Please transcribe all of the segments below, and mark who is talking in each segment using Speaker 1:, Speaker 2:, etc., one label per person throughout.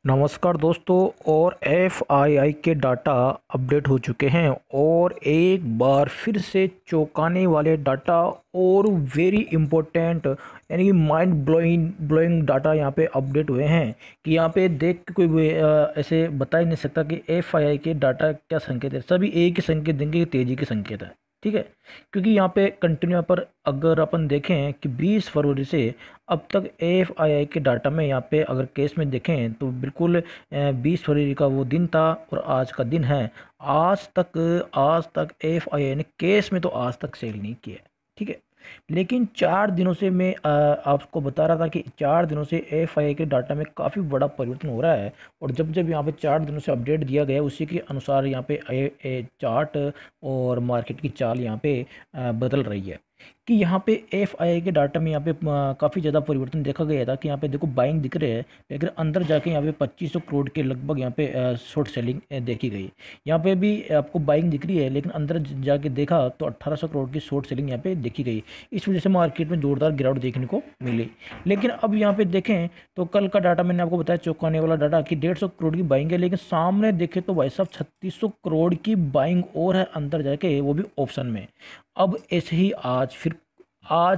Speaker 1: नमस्कार दोस्तों। और एफआईआई के डाटा अपडेट हो चुके हैं और एक बार फिर से चौंकाने वाले डाटा और वेरी इम्पोर्टेंट यानी कि माइंड ब्लोइंग डाटा यहाँ पे अपडेट हुए हैं कि यहाँ पे देख के कोई ऐसे बता ही नहीं सकता कि एफआईआई के डाटा क्या संकेत है। सभी एक ही संकेत देंगे कि तेजी के संकेत है। ठीक है, क्योंकि यहाँ पे कंटिन्यू पर अगर अपन देखें कि 20 फरवरी से अब तक एफआईआई के डाटा में यहाँ पे अगर केस में देखें तो बिल्कुल 20 फरवरी का वो दिन था और आज का दिन है। आज तक एफआईआई ने केस में तो आज तक सेल नहीं किया है। ठीक है, लेकिन 4 दिनों से मैं आपको बता रहा था कि 4 दिनों से एफआईआई के डाटा में काफ़ी बड़ा परिवर्तन हो रहा है। और जब जब यहाँ पे 4 दिनों से अपडेट दिया गया उसी के अनुसार यहाँ पे चार्ट और मार्केट की चाल यहाँ पे बदल रही है कि यहाँ पे एफआईआई के डाटा में यहाँ पे काफ़ी ज़्यादा परिवर्तन देखा गया था कि यहाँ पे देखो बाइंग दिख रहे हैं, लेकिन अंदर जाके यहाँ पे 2500 करोड़ के लगभग यहाँ पे शॉर्ट सेलिंग देखी गई। यहाँ पे भी आपको बाइंग दिख रही है, लेकिन अंदर जाके देखा तो 1800 करोड़ की शॉर्ट सेलिंग यहाँ पे देखी गई। इस वजह से मार्केट में जोरदार गिरावट देखने को मिली। लेकिन अब यहाँ पे देखें तो कल का डाटा मैंने आपको बताया चौंकाने वाला डाटा कि 150 करोड़ की बाइंग है, लेकिन सामने देखे तो भाई साहब 3600 करोड़ की बाइंग और है अंदर जाके, वो भी ऑप्शन में। अब ऐसे ही आज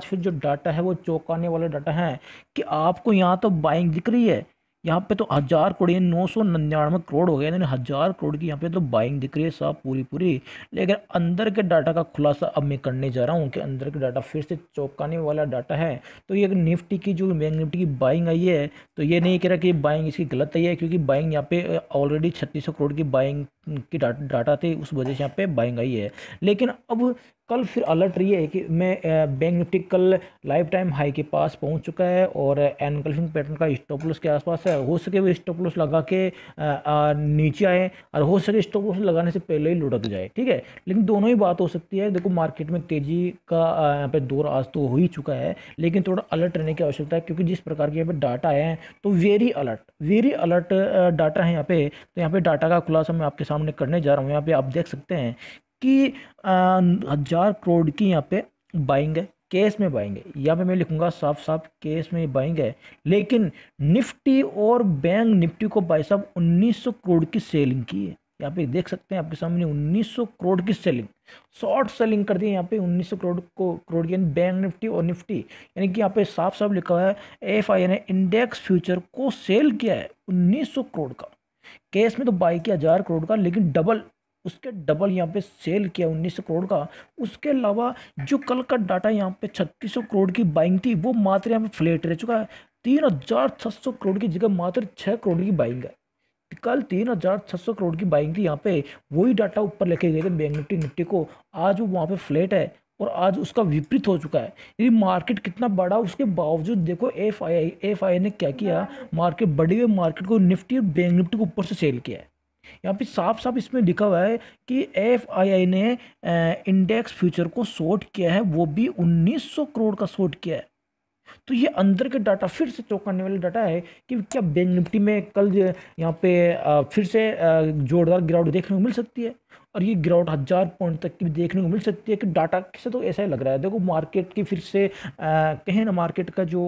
Speaker 1: फिर जो डाटा है वो चौंकाने वाला डाटा है कि आपको यहाँ तो बाइंग दिख रही है, यहाँ पे तो 1000 करोड़ 999 करोड़ हो गए, यानी 1000 करोड़ की यहाँ पे तो बाइंग दिख रही है साहब पूरी पूरी। लेकिन अंदर के डाटा का खुलासा अब मैं करने जा रहा हूँ कि अंदर के डाटा फिर से चौंकाने वाला डाटा है। तो ये निफ्टी की जो बैंक निफ्टी की बाइंग आई है, तो ये नहीं कह रहा कि बाइंग इसकी गलत आई है, क्योंकि बाइंग यहाँ पे ऑलरेडी 3600 करोड़ की बाइंग की डाटा थे, उस वजह से यहाँ पे बाइंग आई है। लेकिन अब कल फिर अलर्ट रही है कि मैं बैंक निफ्टी कल लाइफ टाइम हाई के पास पहुंच चुका है और एनगल्फिंग पैटर्न का स्टॉप लॉस के आसपास है। हो सके वो स्टॉप लॉस लगा के नीचे आए और हो सके स्टॉप लॉस लगाने से पहले ही लुढ़क जाए। ठीक है, लेकिन दोनों ही बात हो सकती है। देखो मार्केट में तेजी का यहाँ पे दौर आज तो हो ही चुका है, लेकिन थोड़ा अलर्ट रहने की आवश्यकता है, क्योंकि जिस प्रकार के यहाँ पे डाटा आए हैं तो वेरी अलर्ट डाटा है यहाँ पे। तो यहाँ पे डाटा का खुलासा मैं आपके सामने करने जा रहा हूँ। यहाँ पे आप देख सकते हैं कि 1000 करोड़ की यहाँ पे बाइंग है, केस में बाइंग है। यहाँ पे मैं लिखूंगा साफ साफ केस में बाइंग है। लेकिन निफ्टी और बैंक निफ्टी को भाई साहब 1900 करोड़ की सेलिंग की है। यहाँ पे देख सकते हैं आपके सामने 1900 करोड़ की सेलिंग, शॉर्ट सेलिंग कर दी है यहाँ पे 1900 करोड़ की, यानी बैंक निफ्टी और निफ्टी। यानी कि यहाँ पे साफ साफ लिखा हुआ है एफआईआई ने इंडेक्स फ्यूचर को सेल किया है 1900 करोड़ का। केस में तो बाई किया 1000 करोड़ का, लेकिन डबल, उसके डबल यहाँ पे सेल किया 1900 करोड़ का। उसके अलावा जो कल का डाटा यहाँ पे 3600 करोड़ की बाइंग थी, वो मात्र यहाँ पे फ्लैट रह चुका है। 3600 करोड़ की जगह मात्र 6 करोड़ की बाइंग है। कल 3600 करोड़ की बाइंग थी यहाँ पे, वही डाटा ऊपर लेके गए थे बैंक निफ्टी को, आज वो वहाँ पे फ्लैट है और आज उसका विपरीत हो चुका है। यदि मार्केट कितना बड़ा उसके बावजूद देखो एफआईआई ने क्या किया, मार्केट बढ़ी हुई मार्केट को निफ्टी और बैंक निफ्टी को ऊपर से सेल किया है। यहाँ पे साफ साफ इसमें लिखा हुआ है कि एफआईआई ने इंडेक्स फ्यूचर को शॉर्ट किया है, वो भी 1900 करोड़ का शॉर्ट किया है। तो ये अंदर के डाटा फिर से चौंकाने वाला डाटा है कि क्या बैंक निफ्टी में कल यहाँ पे फिर से जोरदार गिरावट देखने को मिल सकती है। और ये गिरावट 1000 पॉइंट तक की भी देखने को मिल सकती है कि डाटा से तो ऐसा ही लग रहा है। देखो मार्केट की फिर से कहें ना, मार्केट का जो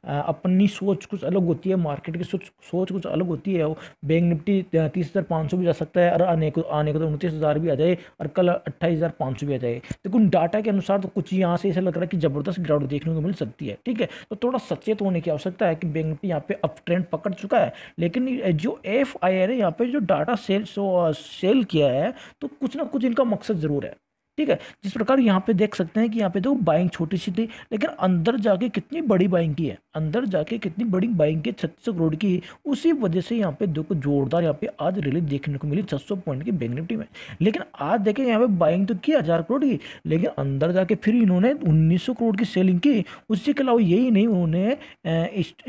Speaker 1: अपनी सोच कुछ अलग होती है, मार्केट की सोच कुछ अलग होती है। बैंक निफ्टी 30,500 भी जा सकता है और आने को तो 29,000 भी आ जाए और कल 28,500 भी आ जाए। देखो डाटा के अनुसार तो कुछ यहाँ से ऐसा लग रहा है कि जबरदस्त गिरावट देखने को मिल सकती है। ठीक है, तो थोड़ा सचेत होने की आवश्यकता है कि बैंक निफ्टी यहाँ पे अप ट्रेंड पकड़ चुका है। लेकिन जो एफआईआई ने यहाँ पे जो डाटा सेल किया है, तो कुछ ना कुछ इनका मकसद जरूर है। ठीक है, जिस प्रकार यहाँ पे देख सकते हैं कि यहाँ पे तो बाइंग छोटी सी थी, लेकिन अंदर जाके कितनी बड़ी बाइंग की है, अंदर जाके कितनी बड़ी बाइंग की 3600 करोड़ की। उसी वजह से यहाँ पे देखो जोरदार यहाँ पे आज रिलीज देखने को मिली 600 पॉइंट की बैंक निफ्टी में। लेकिन आज देखें यहाँ पे बाइंग तो की 1000 करोड़ की, लेकिन अंदर जाके फिर इन्होंने 1900 करोड़ की सेलिंग की। उसके अलावा यही नहीं, उन्होंने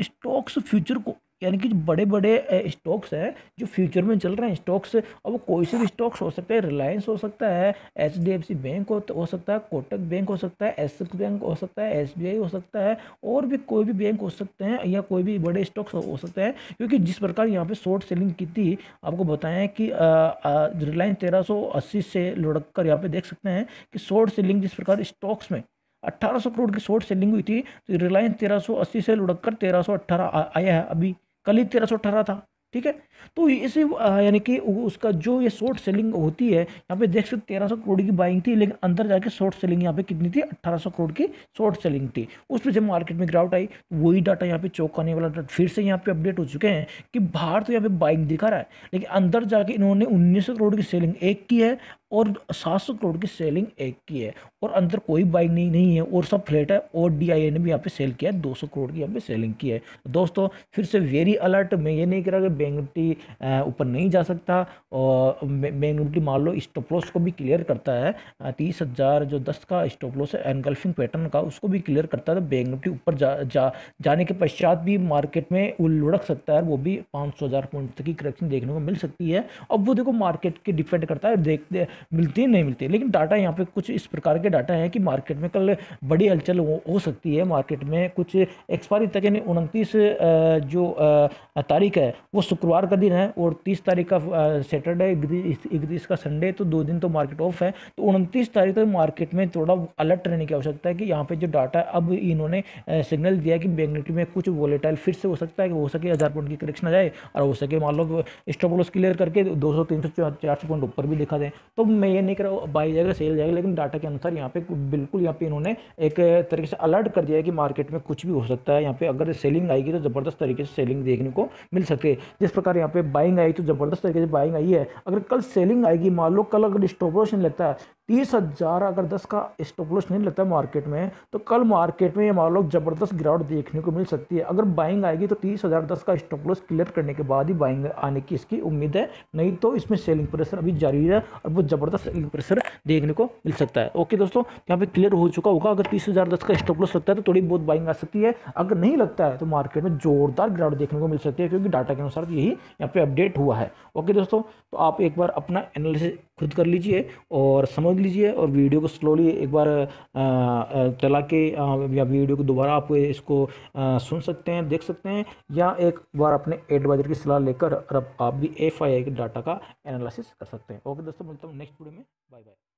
Speaker 1: स्टॉक्स फ्यूचर को, यानी कि जो बड़े बड़े स्टॉक्स हैं जो फ्यूचर में चल रहे हैं स्टॉक्स, अब वो कोई से भी स्टॉक्स हो सकते हैं, रिलायंस हो सकता है, एचडीएफसी बैंक हो सकता है, कोटक बैंक हो सकता है, एक्सिस बैंक हो सकता है, एसबीआई हो सकता है, और भी कोई भी बैंक हो सकते हैं, या कोई भी बड़े स्टॉक्स हो सकते हैं। क्योंकि जिस प्रकार यहाँ पे शॉर्ट सेलिंग की थी, आपको बताएं कि रिलायंस 1380 से लुढ़क कर यहाँ पे देख सकते हैं कि शॉर्ट सेलिंग जिस प्रकार स्टॉक्स में 1800 करोड़ की शॉर्ट सेलिंग हुई थी, तो रिलायंस 1380 से लुढ़क कर 1318 आया है। अभी कल ही 1318 था। ठीक है। तो इसे यानी कि उसका जो ये शॉर्ट सेलिंग होती है, यहाँ पे देख सकते 1300 करोड़ की बाइंग थी, लेकिन अंदर जाके शॉर्ट सेलिंग यहाँ पे कितनी थी, 1800 करोड़ की शॉर्ट सेलिंग थी। उस पर जब मार्केट में गिरावट आई, वही डाटा यहाँ पे चौंकाने वाला डाटा फिर से यहाँ पे अपडेट हो चुके हैं कि बाहर तो यहाँ पे बाइंग दिखा रहा है, लेकिन अंदर जाके इन्होंने 1900 करोड़ की सेलिंग एक की है और 700 करोड़ की सेलिंग एक की है, और अंदर कोई बाइंग नहीं है और सब फ्लैट है। और डीआईए ने भी यहाँ पे सेल किया है, 200 करोड़ की यहाँ पे सेलिंग की है। दोस्तों फिर से वेरी अलर्ट, मैं ये नहीं कह रहा कि बैंक निफ्टी ऊपर नहीं जा सकता, और बैंक निफ्टी मान लो स्टॉप लॉस को भी क्लियर करता है, 30,000 जो 10 का स्टॉप लॉस है एनगल्फिंग पैटर्न का, उसको भी क्लियर करता है। तो बैंक निफ्टी ऊपर जाने के पश्चात भी मार्केट में लुढ़क सकता है, वो भी 500,000 पॉइंट तक की करेक्शन देखने को मिल सकती है। अब वो देखो मार्केट के डिपेंड करता है, देखते मिलती है नहीं मिलती है, लेकिन डाटा यहाँ पे कुछ इस प्रकार के डाटा है कि मार्केट में कल बड़ी हलचल हो सकती है। मार्केट में कुछ एक्सपायरी तक यानी 29 जो तारीख है वो शुक्रवार का दिन है, और 30 तारीख का सैटरडे, 31 का संडे, तो 2 दिन तो मार्केट ऑफ है। तो 29 तारीख तक मार्केट में थोड़ा अलर्ट रहने की आवश्यकता है कि यहाँ पे जो डाटा अब इन्होंने सिग्नल दिया कि बैंक निफ्टी में कुछ वोलेटाइल फिर से हो सकता है, कि हो सके 1000 पॉइंट की करेक्शन आ जाए, और हो सके मान लो स्टॉप लॉस क्लियर करके 200 300 400 पॉइंट ऊपर भी दिखा दें। तो मैं ये नहीं कर रहा बाई जाएगा सेल जाएगा, लेकिन डाटा के अनुसार यहाँ पे बिल्कुल यहाँ पे इन्होंने एक तरीके से अलर्ट कर दिया है कि मार्केट में कुछ भी हो सकता है। यहाँ पे अगर सेलिंग आएगी तो ज़बरदस्त तरीके से सेलिंग देखने को मिल सकती है। जिस प्रकार यहाँ पे बाइंग आई तो ज़बरदस्त तरीके से बाइंग आई है, अगर कल सेलिंग आएगी, मान लो कल अगर स्टॉप लॉस नहीं लगता है 30,000 अगर 10 का स्टॉप लॉस नहीं लगता मार्केट में, तो कल मार्केट में मान लो जबरदस्त गिरावट देखने को मिल सकती है। अगर बाइंग आएगी तो 30,000 10 का स्टॉप लॉस क्लियर करने के बाद ही बाइंग आने की इसकी उम्मीद है, नहीं तो इसमें सेलिंग प्रेशर अभी जारी है और वो जबरदस्त सेलिंग प्रेशर देखने को मिल सकता है। ओके दोस्तों, यहाँ पे क्लियर हो चुका होगा, अगर 30,000 10 का स्टॉप लॉस लगता है तो थोड़ी बहुत बाइंग आ सकती है, अगर नहीं लगता है तो मार्केट में जोरदार गिरावट देखने को मिल सकती है, क्योंकि डाटा के अनुसार यही यहाँ पे अपडेट हुआ है। ओके दोस्तों, तो आप एक बार अपना एनालिसिस खुद कर लीजिए और समझ लीजिए, और वीडियो को स्लोली एक बार चला के या वीडियो को दोबारा आप इसको सुन सकते हैं, देख सकते हैं, या एक बार अपने एडवाइजर की सलाह लेकर आप भी एफआईआई के डाटा का एनालिसिस कर सकते हैं। ओके दोस्तों, मिलता हूँ नेक्स्ट वीडियो में। Bye bye.